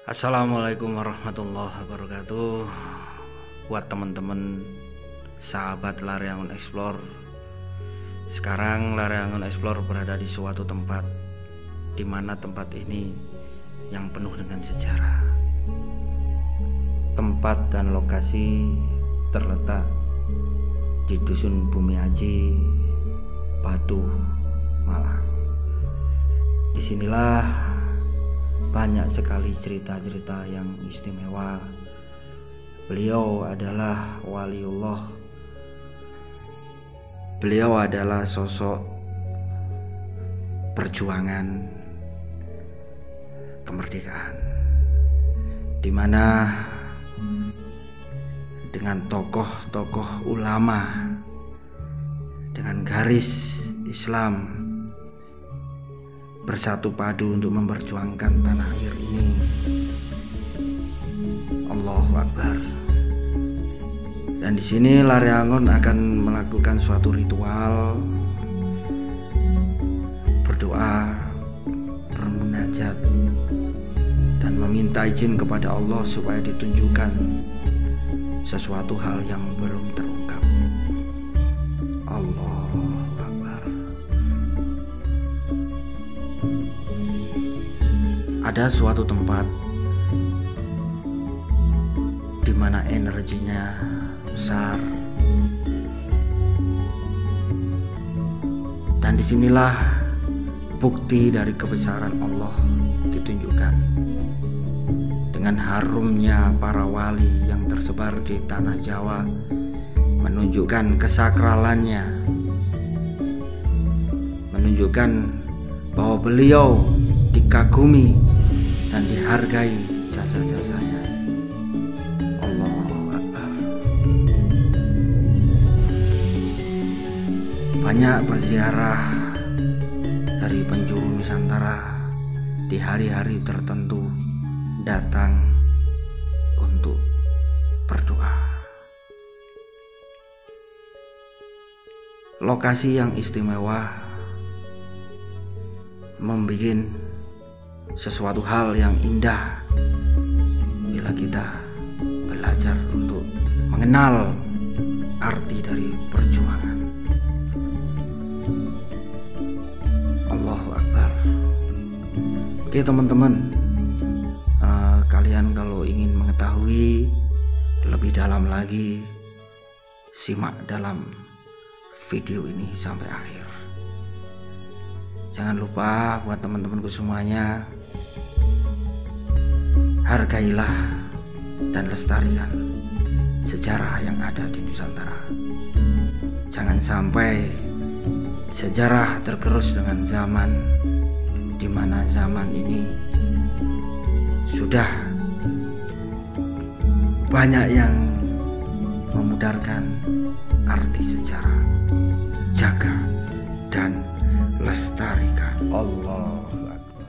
Assalamualaikum warahmatullahi wabarakatuh. Buat teman-teman sahabat Lareangun Explore, sekarang Lareangun Explore berada di suatu tempat di mana tempat ini yang penuh dengan sejarah. Tempat dan lokasi terletak di Dusun Bumi Aji, Batu, Malang. Disinilah banyak sekali cerita-cerita yang istimewa. Beliau adalah waliullah. Beliau adalah sosok perjuangan kemerdekaan, di mana dengan tokoh-tokoh ulama dengan garis Islam bersatu padu untuk memperjuangkan tanah air ini. Allahu Akbar. Dan di sini Lareangun akan melakukan suatu ritual berdoa, bermunajat, dan meminta izin kepada Allah supaya ditunjukkan sesuatu hal yang belum terungkap. Allahu Akbar. Ada suatu tempat di mana energinya besar, dan disinilah bukti dari kebesaran Allah ditunjukkan dengan harumnya para wali yang tersebar di tanah Jawa, menunjukkan kesakralannya, menunjukkan bahwa beliau dikagumi dan dihargai jasa-jasanya. Allahu Akbar. Banyak berziarah dari penjuru Nusantara di hari-hari tertentu datang untuk berdoa. Lokasi yang istimewa membuat sesuatu hal yang indah bila kita belajar untuk mengenal arti dari perjuangan. Allahu Akbar. Oke teman-teman, kalian kalau ingin mengetahui lebih dalam lagi, simak dalam video ini sampai akhir. Jangan lupa buat teman-temanku semuanya, hargailah dan lestarikan sejarah yang ada di Nusantara. Jangan sampai sejarah tergerus dengan zaman, di mana zaman ini sudah banyak yang memudarkan arti sejarah. Jaga dan lestarikan. Allahu Akbar.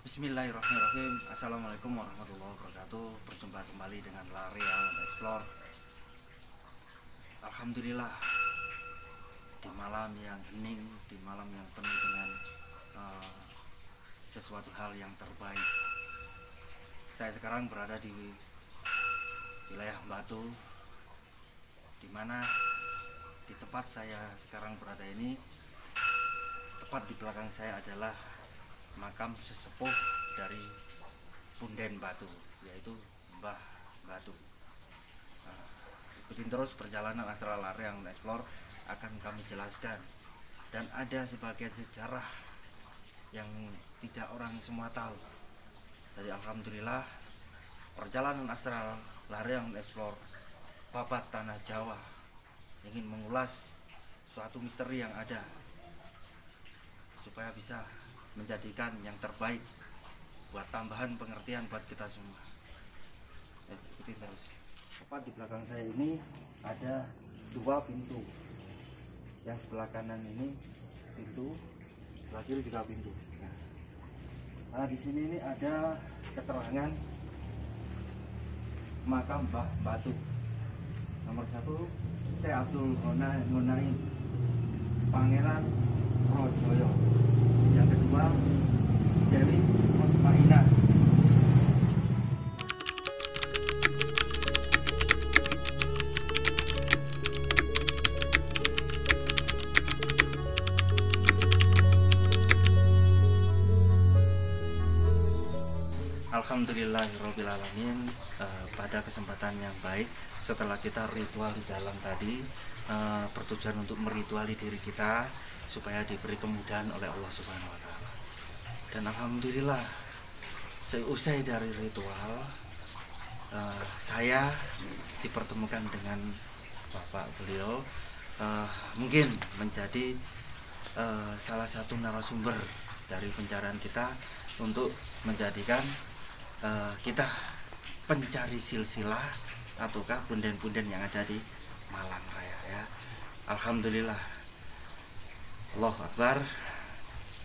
Bismillahirrahmanirrahim. Assalamualaikum warahmatullahi wabarakatuh. Berjumpa kembali dengan Lareangun Explore. Alhamdulillah, di malam yang hening, di malam yang penuh dengan sesuatu hal yang terbaik, saya sekarang berada di wilayah Batu, di mana di tempat saya sekarang berada ini, tepat di belakang saya adalah makam sesepuh dari Punden Batu, yaitu Mbah Batu. Ikutin terus perjalanan Astral Lareangun Explore, akan kami jelaskan. Dan ada sebagian sejarah yang tidak orang semua tahu. Jadi alhamdulillah, perjalanan Astral Lareangun Explore babat tanah Jawa ingin mengulas suatu misteri yang ada, supaya bisa menjadikan yang terbaik buat tambahan pengertian buat kita semua. Ikutin terus. Tepat di belakang saya ini ada dua pintu. Yang sebelah kanan ini pintu, sebelah kiri juga pintu. Nah, di sini ini ada keterangan makam Mbah Batu. Nomor 1, Syekh Abdul Ghani Pangeran Rojoyo. Yang kedua, Dewi Mutmainah. Alhamdulillahirrabbilalamin. Pada kesempatan yang baik, setelah kita ritual di dalam tadi, bertujuan untuk merituali diri kita supaya diberi kemudahan oleh Allah Subhanahu wa Ta'ala. Dan alhamdulillah, seusai dari ritual, saya dipertemukan dengan bapak beliau, mungkin menjadi salah satu narasumber dari pencarian kita untuk menjadikan kita pencari silsilah ataukah punden-punden yang ada di Malang Raya ya. Alhamdulillah. Allahu Akbar.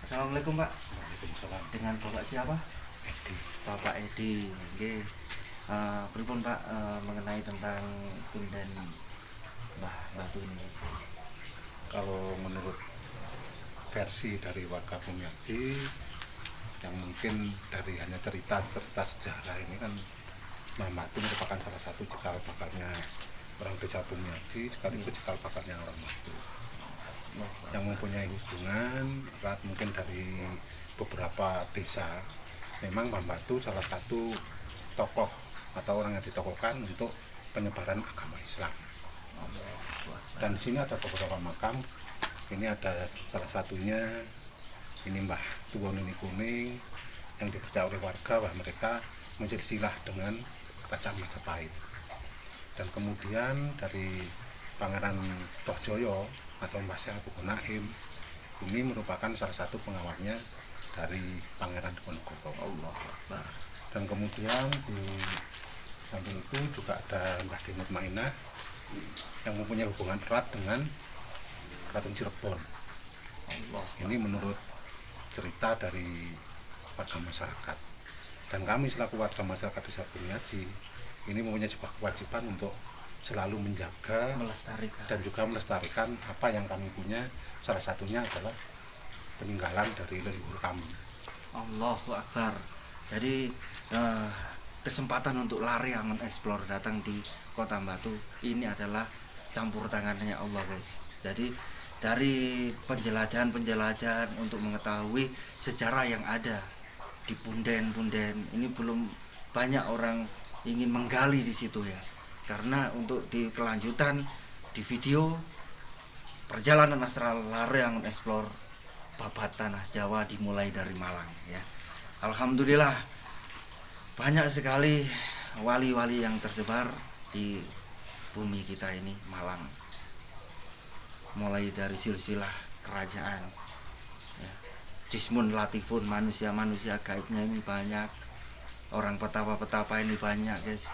Assalamualaikum Pak. Waalaikumsalam. Dengan Bapak siapa? Edi. Bapak Edi. Oke. Pripun Pak mengenai tentang punden Mbah Batu ini? Kalau menurut versi dari warga Bumiaji, yang mungkin dari hanya cerita sejarah ini kan, Mbah Batu merupakan salah satu cikal bakalnya orang desa Bumiaji, sekaligus cikal bakalnya orang Batu yang mempunyai hubungan erat mungkin dari beberapa desa. Memang Mbah Batu salah satu tokoh atau orang yang ditokohkan untuk penyebaran agama Islam. Dan di sini ada beberapa makam. Ini ada salah satunya, ini Mbah Tuwon ini Kuning, yang dipercaya oleh warga bahwa mereka menjadi silah dengan Kerajaan Majapahit. Dan kemudian dari Pangeran Tohjoyo atau Mbah Syah Buko Naim, ini merupakan salah satu pengawalnya dari Pangeran Diponegoro. Allah Akbar. Dan kemudian di samping itu juga ada Mbah Dimut Mainah yang mempunyai hubungan erat dengan Keraton Cirebon. Allah. Ini menurut cerita dari warga masyarakat. Dan kami selaku warga masyarakat Desa Bumiaji ini mempunyai sebuah kewajiban untuk selalu menjaga, Melestarikan. dan juga melestarikan apa yang kami punya. Salah satunya adalah peninggalan dari leluhur kami. Allahu Akbar. Jadi kesempatan untuk lari yang mengeksplor datang di Kota Batu ini adalah campur tangannya Allah guys. Jadi dari penjelajahan untuk mengetahui sejarah yang ada di punden-punden ini, belum banyak orang ingin menggali di situ ya. Karena untuk di kelanjutan di video perjalanan astral lari yang mengeksplor babat tanah Jawa dimulai dari Malang ya. Alhamdulillah banyak sekali wali-wali yang tersebar di bumi kita ini Malang. Mulai dari silsilah kerajaan ya. Jismun latifun, manusia-manusia gaibnya ini banyak. Orang petapa-petapa ini banyak guys.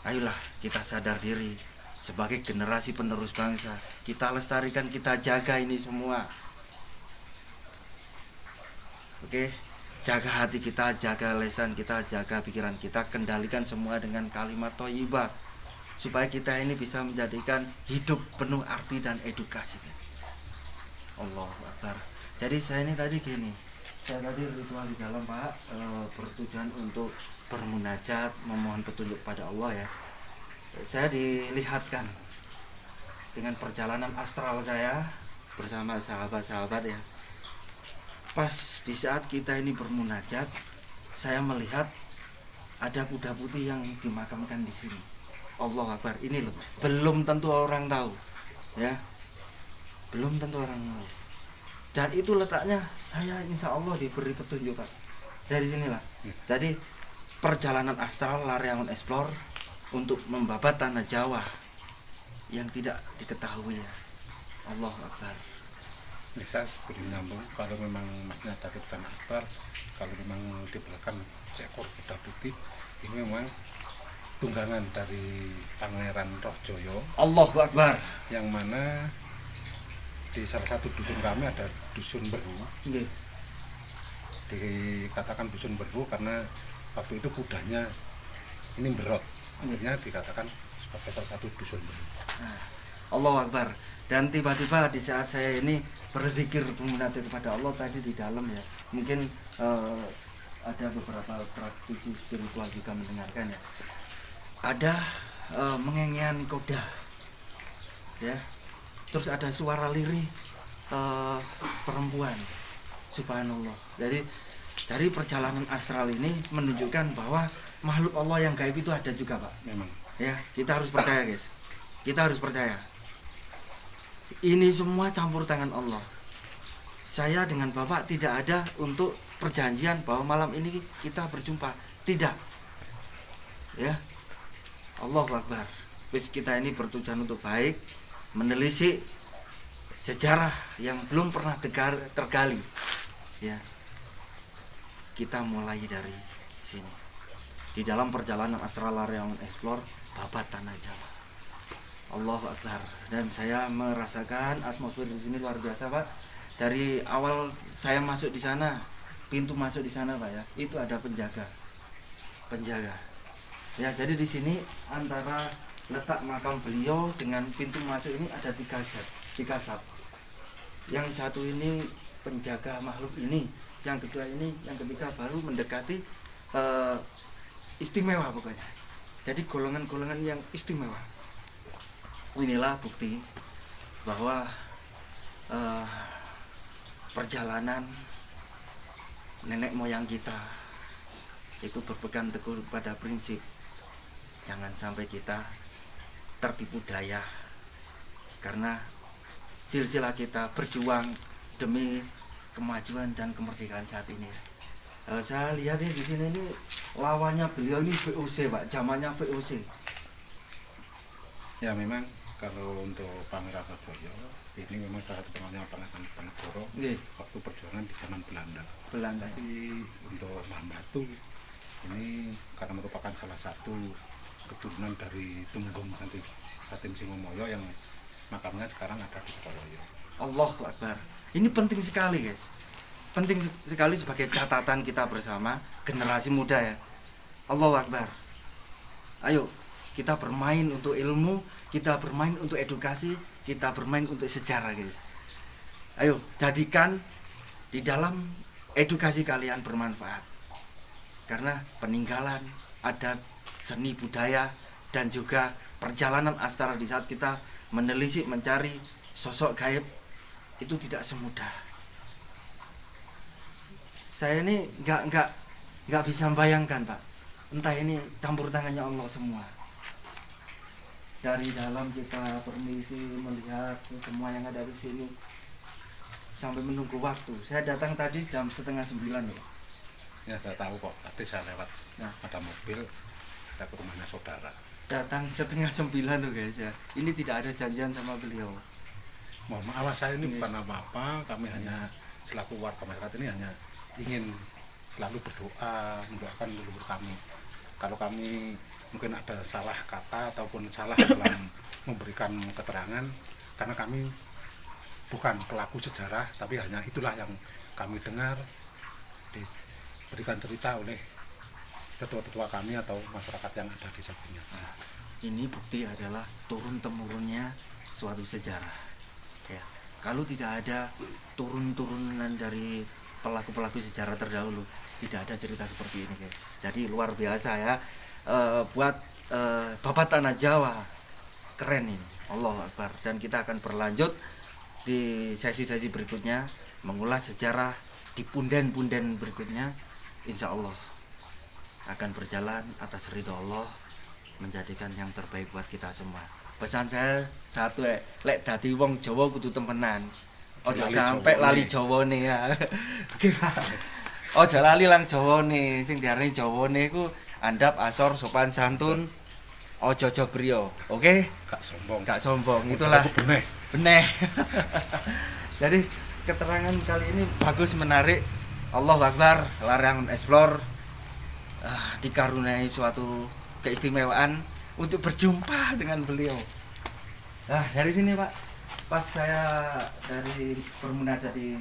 Ayolah kita sadar diri sebagai generasi penerus bangsa. Kita lestarikan, kita jaga ini semua. Oke, jaga hati kita, jaga lisan kita, jaga pikiran kita, kendalikan semua dengan kalimat thayyibah supaya kita ini bisa menjadikan hidup penuh arti dan edukasi guys. Allahu Akbar. Jadi saya ini tadi gini, saya tadi ritual di dalam Pak, bertujuan untuk bermunajat, memohon petunjuk pada Allah ya. Saya dilihatkan dengan perjalanan astral saya bersama sahabat-sahabat ya. Pas di saat kita ini bermunajat, saya melihat ada kuda putih yang dimakamkan di sini. Allah Akbar. Ini loh, belum tentu orang tahu ya, belum tentu orang tahu. Dan itu letaknya saya insya Allah diberi petunjuk Pak dari sinilah. Jadi perjalanan astral Lariangun Explore untuk membabat tanah Jawa yang tidak diketahui ya. Allah Akbar. Bisa sebelum nyambung, kalau memang maknya David dan Akbar, kalau memang di belakang seekor kuda putih, ini memang tunggangan dari Pangeran Tohjoyo. Allahu Akbar. Yang mana di salah satu dusun kami ada dusun Beru. Dikatakan dusun Beru karena waktu itu kudanya ini berot, akhirnya dikatakan sebagai salah satu dusun Beru. Allahu Akbar. Dan tiba-tiba di saat saya ini berzikir meminati kepada Allah tadi di dalam ya, mungkin ada beberapa praktisi spiritual juga mendengarkan ya, ada mengengean koda ya, terus ada suara lirih perempuan, subhanallah. Jadi Dari perjalanan astral ini menunjukkan bahwa makhluk Allah yang gaib itu ada juga, Pak. Memang. Ya, kita harus percaya, guys. Kita harus percaya. Ini semua campur tangan Allah. Saya dengan Bapak tidak ada untuk perjanjian bahwa malam ini kita berjumpa. Tidak. Ya. Allahu Akbar. Wis kita ini bertujuan untuk baik, menelisik sejarah yang belum pernah tergali. Ya. Kita mulai dari sini. Di dalam perjalanan astral Lariangun Explore Babat Tanah Jawa. Allahu Akbar. Dan saya merasakan atmosfer di sini luar biasa, Pak. Dari awal saya masuk di sana, pintu masuk di sana, Pak ya, itu ada penjaga. Ya, jadi di sini antara letak makam beliau dengan pintu masuk ini ada tiga sat. Yang satu ini penjaga makhluk ini, yang kedua ini, yang ketiga baru mendekati istimewa pokoknya. Jadi golongan-golongan yang istimewa. Inilah bukti bahwa perjalanan nenek moyang kita itu berpegang teguh pada prinsip jangan sampai kita tertipu daya, karena silsilah kita berjuang demi kemajuan dan kemerdekaan saat ini. Saya lihat nih di sini ini lawannya beliau ini VOC, Pak, zamannya VOC. Ya memang kalau untuk Pangeran Soeharto ini memang salah satu penanya Pangeran Diponegoro waktu perjuangan di zaman Belanda. Tapi untuk Mbah Batu ini karena merupakan salah satu keturunan dari Tumenggung Satim Singomulyo yang makamnya sekarang ada di Sukawaya. Allahu Akbar. Ini penting sekali, guys. Penting sekali sebagai catatan kita bersama generasi muda ya. Allahu Akbar. Ayo kita bermain untuk ilmu, kita bermain untuk edukasi, kita bermain untuk sejarah, guys. Ayo jadikan di dalam edukasi kalian bermanfaat. Karena peninggalan adat, seni budaya dan juga perjalanan astral di saat kita menelisik mencari sosok gaib itu tidak semudah. Saya ini nggak bisa membayangkan, Pak. Entah ini campur tangannya Allah semua. Dari dalam kita permisi melihat semua yang ada di sini sampai menunggu waktu. Saya datang tadi jam 8:30 ya. Ya saya tahu kok. Tadi saya lewat. Nah, ada mobil kita ke rumahnya saudara. Datang 8:30 tuh, guys ya. Ini tidak ada janjian sama beliau. Mohon maaf, saya ini bukan apa-apa. Kami hanya selaku warga masyarakat ini hanya ingin selalu berdoa, mendoakan leluhur kami. Kalau kami mungkin ada salah kata ataupun salah dalam memberikan keterangan, karena kami bukan pelaku sejarah, tapi hanya itulah yang kami dengar diberikan cerita oleh tetua-tetua kami atau masyarakat yang ada di sampingnya. Nah, ini bukti adalah turun-temurunnya suatu sejarah. Ya, kalau tidak ada turun-turunan dari pelaku-pelaku sejarah terdahulu, tidak ada cerita seperti ini, guys. Jadi luar biasa ya. Buat Babat Tanah Jawa keren ini, Allahu Akbar. Dan kita akan berlanjut di sesi-sesi berikutnya mengulas sejarah di punden-punden berikutnya. Insya Allah akan berjalan atas ridho Allah, menjadikan yang terbaik buat kita semua. Pesan saya satu, lek dadi wong Jawa kudu tempenan. Ojo sampai lali Jawane ya. Ojo lali lang Jawane, sing diarani Jawane iku andap, asor, sopan santun, ojo jogriyo. Oke? Gak sombong. Itulah beneh. Jadi keterangan kali ini bagus, menarik. Allahu Akbar, Lariangun Explore dikaruniai suatu keistimewaan untuk berjumpa dengan beliau. Nah, dari sini, Pak, pas saya dari bermunajat di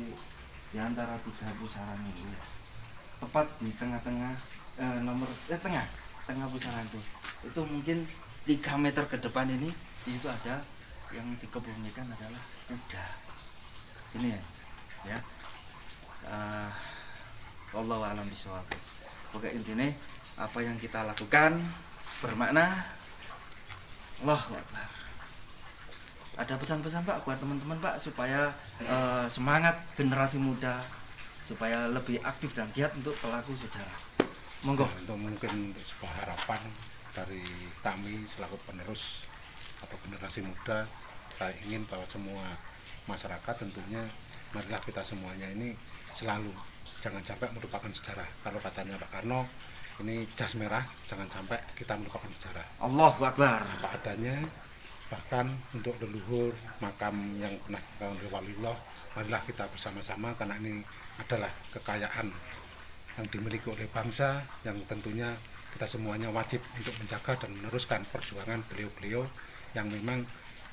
antara 3 pusaran ini, tepat di tengah-tengah tengah pusaran itu mungkin 3 meter ke depan ini, itu ada yang dikebumikan adalah kuda. Ini ya. Wallahu a'lam bishawab. Oke, intinya apa yang kita lakukan bermakna. Allahu Akbar. Ada pesan-pesan, Pak, buat teman-teman, Pak, supaya semangat generasi muda, supaya lebih aktif dan giat untuk pelaku sejarah. Monggo. Ya, untuk mungkin sebuah harapan dari kami selaku penerus atau generasi muda, saya ingin bahwa semua masyarakat tentunya marilah kita semuanya ini selalu jangan sampai melupakan sejarah. Kalau katanya Pak Karno, ini jas merah, jangan sampai kita melupakan sejarah. Allahu Akbar. Apa adanya, bahkan untuk leluhur makam yang pernah dibangun oleh waliullah, marilah kita bersama-sama karena ini adalah kekayaan yang dimiliki oleh bangsa yang tentunya kita semuanya wajib untuk menjaga dan meneruskan perjuangan beliau-beliau yang memang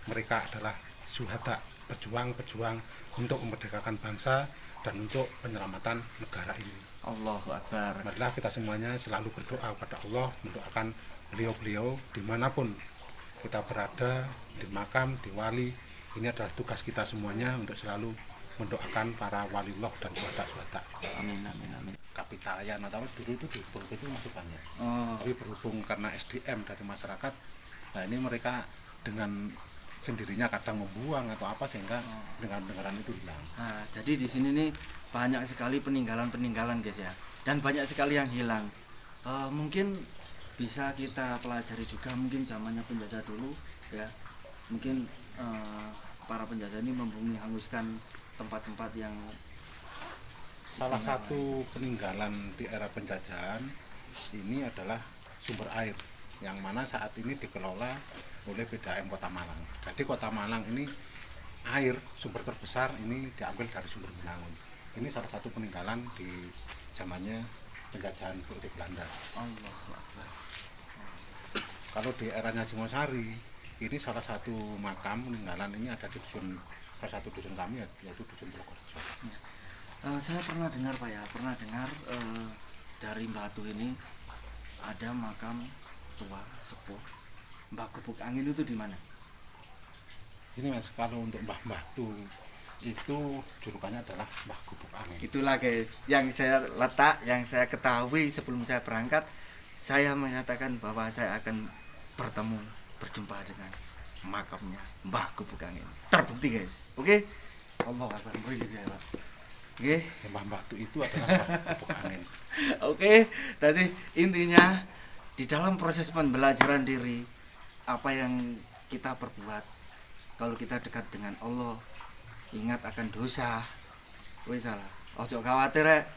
mereka adalah syuhada, pejuang-pejuang untuk memerdekakan bangsa dan untuk penyelamatan negara ini. Allahu Akbar. Marilah kita semuanya selalu berdoa kepada Allah, mendoakan beliau-beliau dimanapun kita berada, di makam, di wali. Ini adalah tugas kita semuanya untuk selalu mendoakan para waliullah dan syuhada-syuhada. Amin, amin, amin. Kapitayan atau dulu itu di Bogor itu masih banyak. Oh, Tapi berhubung karena SDM dari masyarakat, nah ini mereka dengan sendirinya kadang membuang atau apa sehingga dengar-dengaran itu hilang. nah, jadi di sini nih banyak sekali peninggalan-peninggalan guys ya, dan banyak sekali yang hilang. Mungkin bisa kita pelajari juga mungkin zamannya penjajah dulu ya. Mungkin para penjajah ini membumi hanguskan tempat-tempat yang Salah satu peninggalan di era penjajahan ini adalah sumber air yang mana saat ini dikelola oleh PDAM Kota Malang. Jadi Kota Malang ini air sumber terbesar ini diambil dari sumber Benangun. Ini salah satu peninggalan di zamannya penjajahan di Belanda. Allahu Akbar. Kalau di eranya Singosari ini salah satu makam peninggalan ini ada di dusun, salah satu dusun kami yaitu dusun Purwokerto. Ya. Saya pernah dengar Pak ya, pernah dengar dari Batu ini ada makam tua sepuh Mbah Gubuk Angin. Itu di mana? Ini Mas, kalau untuk Mbah Batu itu julukannya adalah Mbah Gubuk Angin. Itulah guys, yang saya ketahui sebelum saya berangkat, saya menyatakan bahwa saya akan berjumpa dengan makamnya Mbah Gubuk Angin. Terbukti guys, oke? Allah Akbar, ya Pak. Oke. Mbah Batu itu adalah Mbah Gubuk Angin. Oke, tadi intinya di dalam proses pembelajaran diri, apa yang kita perbuat, kalau kita dekat dengan Allah, ingat akan dosa, wis salah. Ojo khawatir rek,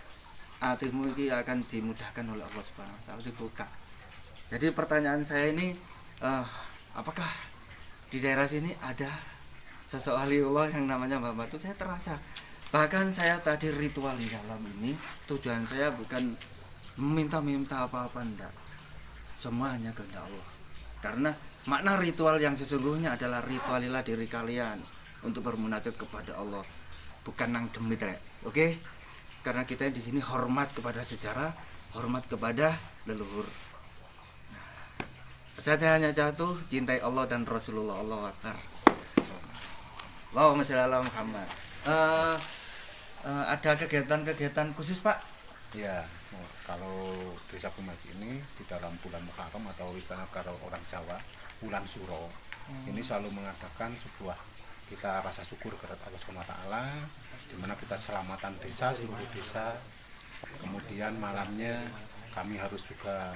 hatimu ini akan dimudahkan oleh Allah Subhanahu wa taala, dibuka. Jadi pertanyaan saya ini, apakah di daerah sini ada sosok waliullah yang namanya Mbah Batu? Saya terasa. Bahkan saya tadi ritual di dalam ini, tujuan saya bukan meminta-minta apa-apa, enggak. Semua hanya kehendak Allah. Karena makna ritual yang sesungguhnya adalah ritualilah diri kalian untuk bermunajat kepada Allah, bukan nang demit rek. Oke? Karena kita di sini hormat kepada sejarah, hormat kepada leluhur. Saya hanya jatuh cintai Allah dan Rasulullah. Allahu Akbar. Allahumma sholli ala Muhammad. Ada kegiatan-kegiatan khusus Pak? Ya, kalau Desa Bumaji ini di dalam bulan Muharram atau istilah kalau orang Jawa bulan Suro, ini selalu mengadakan sebuah kita rasa syukur kepada Allah SWT, di mana kita selamatan desa, seluruh desa. Kemudian malamnya kami harus juga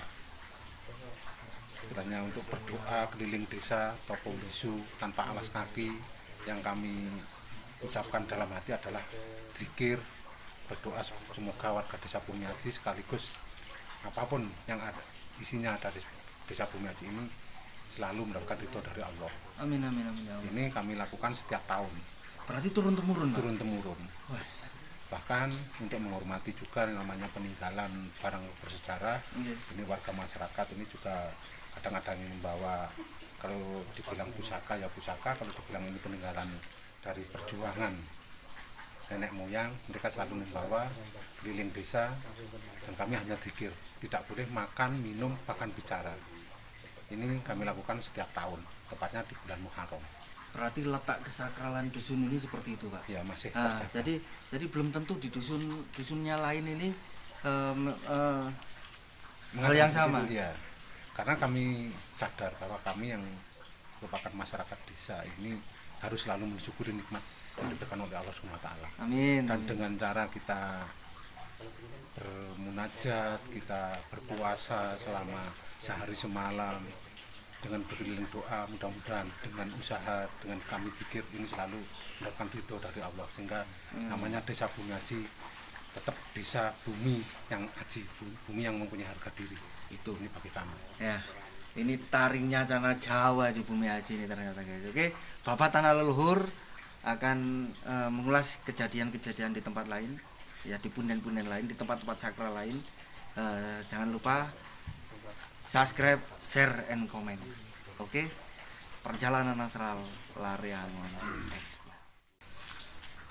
istilahnya untuk berdoa keliling desa, toko bisu tanpa alas kaki. Yang kami ucapkan dalam hati adalah zikir, berdoa semoga warga Desa Bumiaji sekaligus apapun yang ada isinya dari Desa Bumiaji ini selalu mendapatkan ridho dari Allah. Amin, amin, amin, amin. Ini kami lakukan setiap tahun. Berarti turun-temurun, Pak? Turun-temurun. Bahkan untuk menghormati juga yang namanya peninggalan barang bersejarah, ini warga masyarakat ini juga kadang-kadang membawa, kalau dibilang pusaka ya pusaka, kalau dibilang ini peninggalan dari perjuangan nenek moyang, mereka selalu membawa keliling desa dan kami hanya zikir, tidak boleh makan, minum, bahkan bicara. Ini kami lakukan setiap tahun, tepatnya di bulan Muharram. Berarti letak kesakralan dusun ini seperti itu Pak? Ya masih jadi belum tentu di dusunnya lain ini hal yang sama. Itu, ya. Karena kami sadar bahwa kami yang merupakan masyarakat desa ini harus selalu mensyukuri nikmat yang diberikan oleh Allah SWT. Amin. Dan dengan cara kita bermunajat, kita berpuasa selama sehari semalam dengan berkeliling doa, mudah-mudahan dengan usaha, dengan kami pikir ini selalu mendapatkan ridho dari Allah, sehingga namanya Desa Bumi Aji tetap desa bumi yang aji, bumi yang mempunyai harga diri. Itu ini bagi kami. Ya, ini taringnya tanah Jawa di Bumi Aji ini ternyata guys. Oke, Bapak Tanah Leluhur akan mengulas kejadian-kejadian di tempat lain, ya di punden-punden lain, di tempat-tempat sakral lain. Jangan lupa subscribe, share, and comment. Oke, perjalanan astral Lariangon Explore.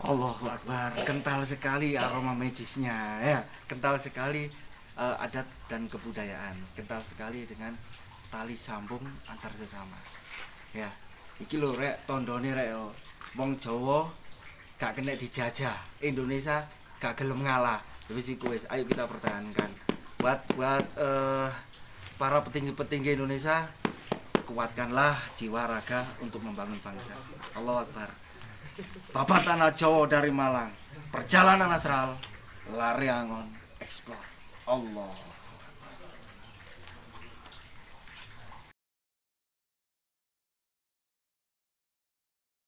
Allahu Akbar, kental sekali aroma magisnya, ya, kental sekali adat dan kebudayaan, kental sekali dengan tali sambung antar sesama. Ya, iki lho rek tondone rek wong Jawa gak kena dijajah, Indonesia gak gelem ngalah. Wis iku wis, ayo kita pertahankan. Buat para petinggi-petinggi Indonesia, kuatkanlah jiwa raga untuk membangun bangsa. Allahu Akbar. Bapak Tanah Jawa dari Malang, perjalanan astral Lariangon Explore. Allah.